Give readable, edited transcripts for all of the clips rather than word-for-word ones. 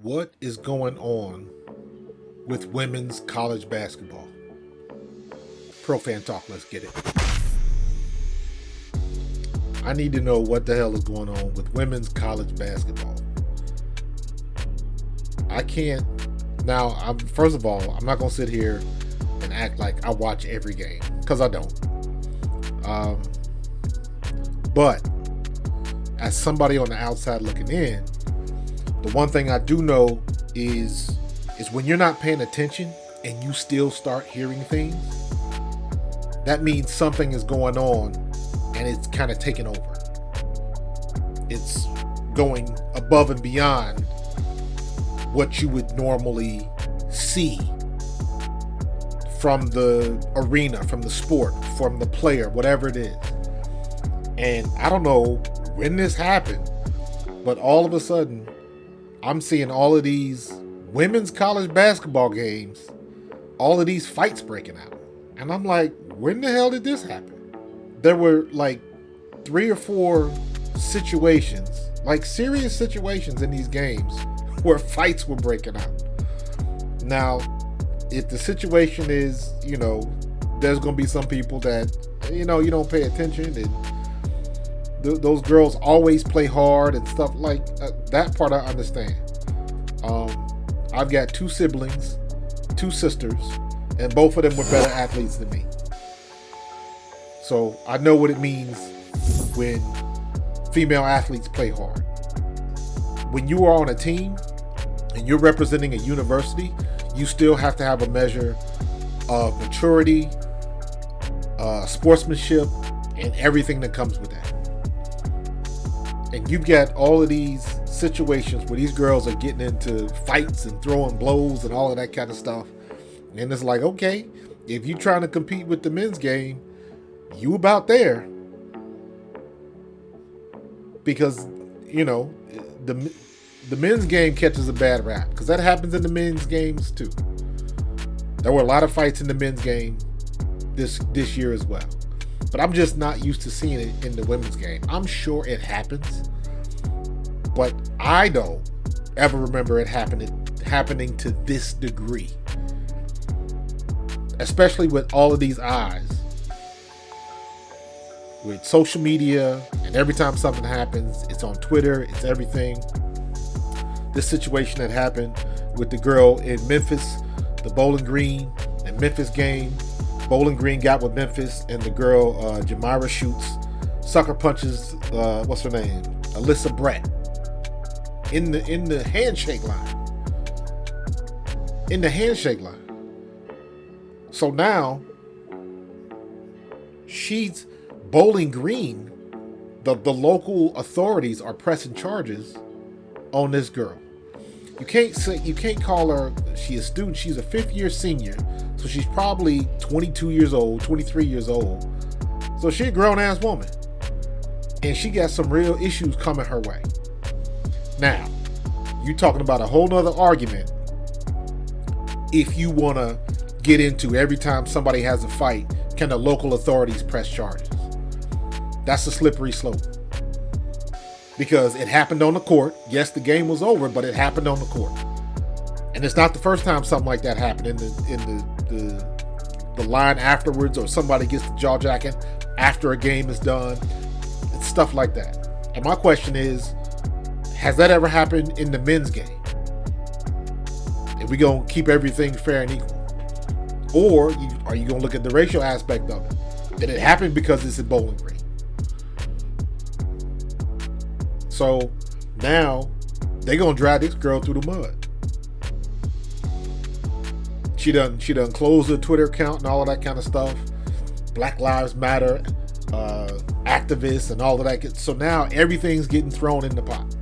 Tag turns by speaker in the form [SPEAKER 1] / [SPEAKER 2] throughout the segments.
[SPEAKER 1] What is going on with women's college basketball? Pro fan talk, let's get it. I need to know what the hell is going on with women's college basketball. I can't. Now, first of all, I'm not going to sit here and act like I watch every game, because I don't. But as somebody on the outside looking in, the one thing I do know is when you're not paying attention and you still start hearing things, that means something is going on and it's kind of taking over. It's going above and beyond what you would normally see from the arena, from the sport, from the player, whatever it is. And I don't know when this happened, but all of a sudden, I'm seeing all of these women's college basketball games, all of these fights breaking out. And I'm like, when the hell did this happen? There were like 3 or 4 situations, like serious situations in these games where fights were breaking out. Now, if the situation is, there's going to be some people that, you don't pay attention and those girls always play hard and stuff like that part I understand. I've got 2 siblings, 2 sisters, and both of them were better athletes than me. So I know what it means when female athletes play hard. When you are on a team and you're representing a university, you still have to have a measure of maturity, sportsmanship, and everything that comes with that. And you've got all of these situations where these girls are getting into fights and throwing blows and all of that kind of stuff. And it's like, okay, if you're trying to compete with the men's game, you about there. Because, the men's game catches a bad rap. Because that happens in the men's games too. There were a lot of fights in the men's game this year as well. But I'm just not used to seeing it in the women's game. I'm sure it happens, but I don't ever remember it happening to this degree. Especially with all of these eyes. With social media, and every time something happens, it's on Twitter, it's everything. This situation that happened with the girl in Memphis, the Bowling Green and Memphis game. Bowling Green got with Memphis, and the girl, Jamirah Shutes, sucker punches, what's her name? Alyssa Brett. In the handshake line. In the handshake line. So now, she's Bowling Green. The local authorities are pressing charges on this girl. You can't call her, she's a student, she's a 5th year senior, so she's probably 22 years old, 23 years old. So she's a grown ass woman. And she got some real issues coming her way. Now, you're talking about a whole nother argument if you want to get into every time somebody has a fight, can the local authorities press charges? That's a slippery slope. Because it happened on the court. Yes, the game was over, but it happened on the court. And it's not the first time something like that happened in the line afterwards, or somebody gets the jaw jacking after a game is done. It's stuff like that. And my question is, has that ever happened in the men's game? If we gonna keep everything fair and equal, or are you gonna look at the racial aspect of it? Did it happen because it's in Bowling Green? So now they're gonna drag this girl through the mud. She done closed her Twitter account and all of that kind of stuff. Black Lives Matter, activists and all of that. So now everything's getting thrown in the pot.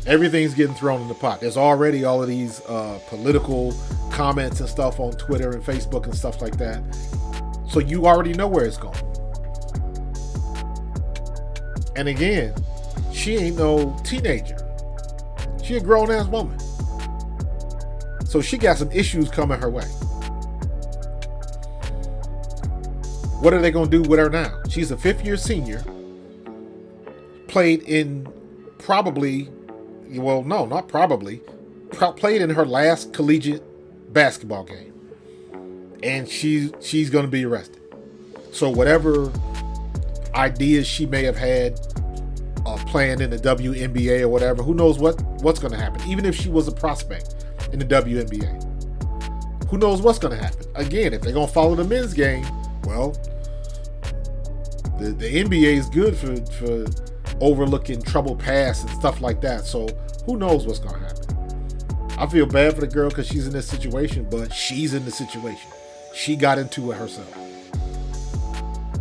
[SPEAKER 1] Everything's getting thrown in the pot. There's already all of these political comments and stuff on Twitter and Facebook and stuff like that. So you already know where it's going. And again, she ain't no teenager. She a grown ass woman. So she got some issues coming her way. What are they going to do with her now? She's a 5th year senior. Played in probably well, no, not probably, played in her last collegiate basketball game, and she's going to be arrested. So whatever ideas she may have had playing in the WNBA or whatever, who knows what's going to happen. Even if she was a prospect in the WNBA, who knows what's going to happen. Again, if they're going to follow the men's game, well, the NBA is good for overlooking troubled past and stuff like that. So who knows what's going to happen. I feel bad for the girl because she's in this situation, but she's in the situation. She got into it herself.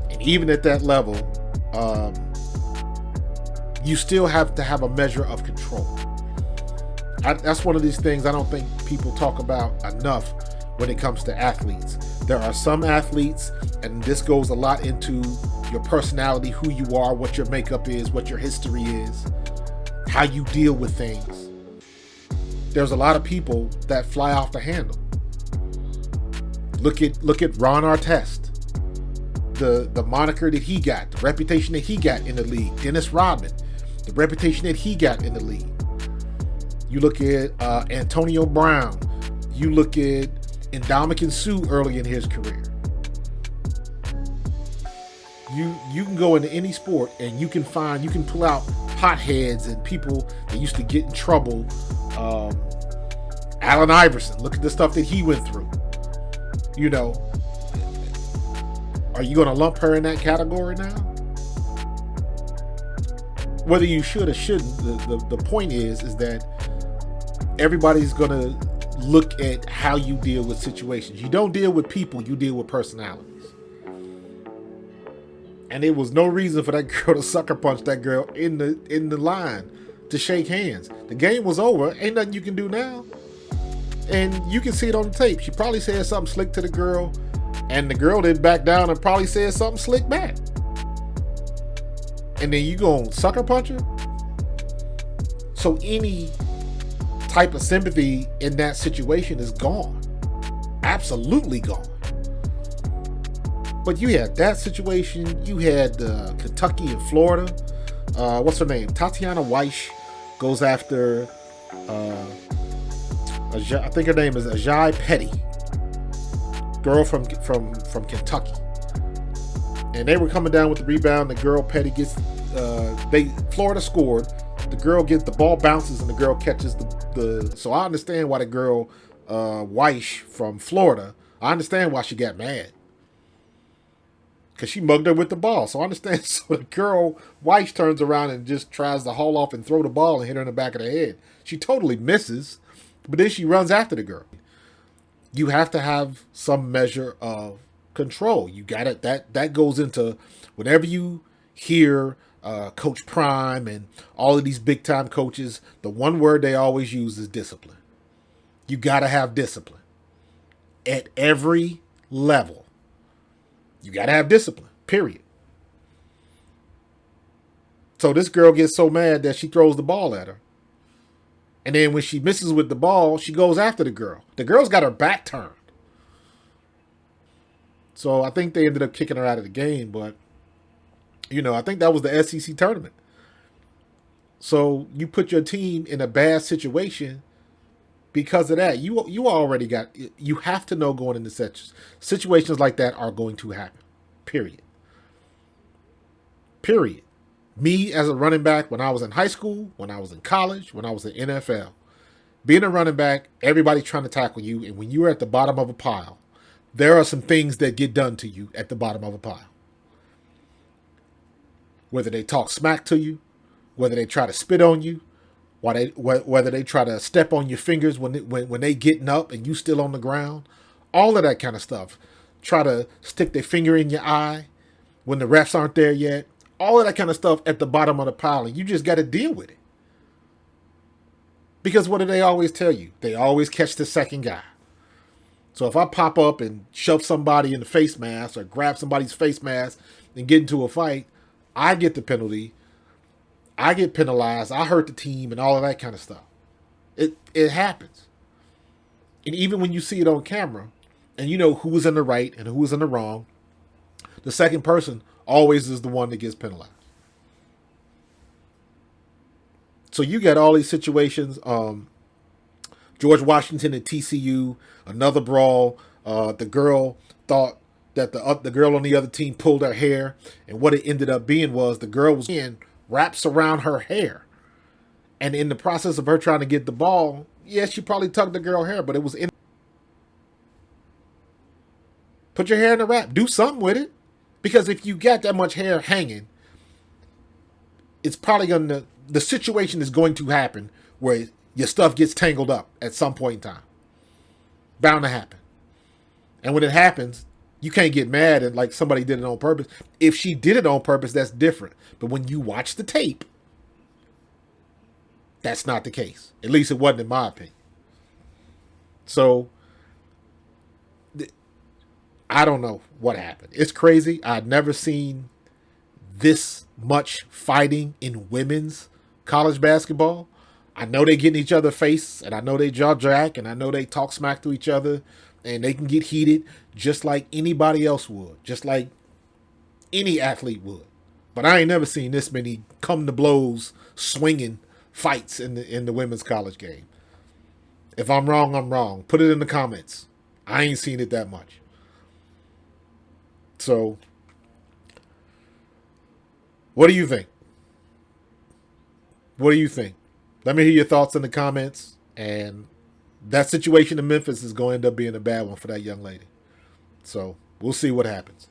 [SPEAKER 1] And even at that level, you still have to have a measure of control. That's one of these things I don't think people talk about enough when it comes to athletes. There are some athletes, and this goes a lot into your personality, who you are, what your makeup is, what your history is, how you deal with things. There's a lot of people that fly off the handle. Look at Ron Artest. The moniker that he got, the reputation that he got in the league. Dennis Rodman, the reputation that he got in the league. You look at Antonio Brown. You look at Ndamukong Suh early in his career. You can go into any sport and you can pull out potheads and people that used to get in trouble. Allen Iverson, look at the stuff that he went through. You know, are you going to lump her in that category now? Whether you should or shouldn't, the point is that everybody's going to look at how you deal with situations. You don't deal with people, you deal with personalities. And there was no reason for that girl to sucker punch that girl in the line to shake hands. The game was over. Ain't nothing you can do now. And you can see it on the tape. She probably said something slick to the girl, and the girl didn't back down and probably said something slick back. And then you gonna sucker punch her? So any type of sympathy in that situation is gone. Absolutely gone. But you had that situation. You had Kentucky and Florida. What's her name? Tatiana Weish goes after, I think her name is Ajay Petty, girl from Kentucky. And they were coming down with the rebound. The girl Petty gets, Florida scored. The girl gets, the ball bounces and the girl catches the. So I understand why the girl Weish from Florida, I understand why she got mad. Because she mugged her with the ball. So I understand. So the girl, Weiss, turns around and just tries to haul off and throw the ball and hit her in the back of the head. She totally misses, but then she runs after the girl. You have to have some measure of control. You got it. That goes into whenever you hear Coach Prime and all of these big time coaches, the one word they always use is discipline. You got to have discipline at every level. You got to have discipline, period. So this girl gets so mad that she throws the ball at her. And then when she misses with the ball, she goes after the girl. The girl's got her back turned. So I think they ended up kicking her out of the game. But, you know, I think that was the SEC tournament. So you put your team in a bad situation because of that. You already got, you have to know going into situations like that are going to happen. Period. Period. Me as a running back, when I was in high school, when I was in college, when I was in NFL, being a running back, everybody's trying to tackle you. And when you're at the bottom of a pile, there are some things that get done to you at the bottom of a pile. Whether they talk smack to you, whether they try to spit on you, whether they try to step on your fingers when they getting up and you still on the ground, all of that kind of stuff. Try to stick their finger in your eye when the refs aren't there yet. All of that kind of stuff at the bottom of the pile, and you just got to deal with it. Because what do they always tell you? They always catch the second guy. So if I pop up and shove somebody in the face mask or grab somebody's face mask and get into a fight, I get the penalty. I get penalized. I hurt the team and all of that kind of stuff. It happens. And even when you see it on camera and you know who's in the right and who's in the wrong, the second person always is the one that gets penalized. So you got all these situations. George Washington at TCU, another brawl. The girl thought that the girl on the other team pulled her hair, and what it ended up being was the girl was in wraps around her hair, and in the process of her trying to get the ball, yeah, she probably tugged the girl hair, but it was in. Put your hair in a wrap. Do something with it, because if you got that much hair hanging, it's probably gonna the situation is going to happen where your stuff gets tangled up at some point in time. Bound to happen. And when it happens, you can't get mad at like somebody did it on purpose. If she did it on purpose, that's different. But when you watch the tape, that's not the case. At least it wasn't in my opinion. So I don't know what happened. It's crazy. I'd never seen this much fighting in women's college basketball. I know they get in each other's face, and I know they jaw jack, and I know they talk smack to each other, and they can get heated just like anybody else would, just like any athlete would. But I ain't never seen this many come to blows, swinging fights in the women's college game. If I'm wrong, I'm wrong. Put it in the comments. I ain't seen it that much. So, what do you think? What do you think? Let me hear your thoughts in the comments. And that situation in Memphis is going to end up being a bad one for that young lady. So we'll see what happens.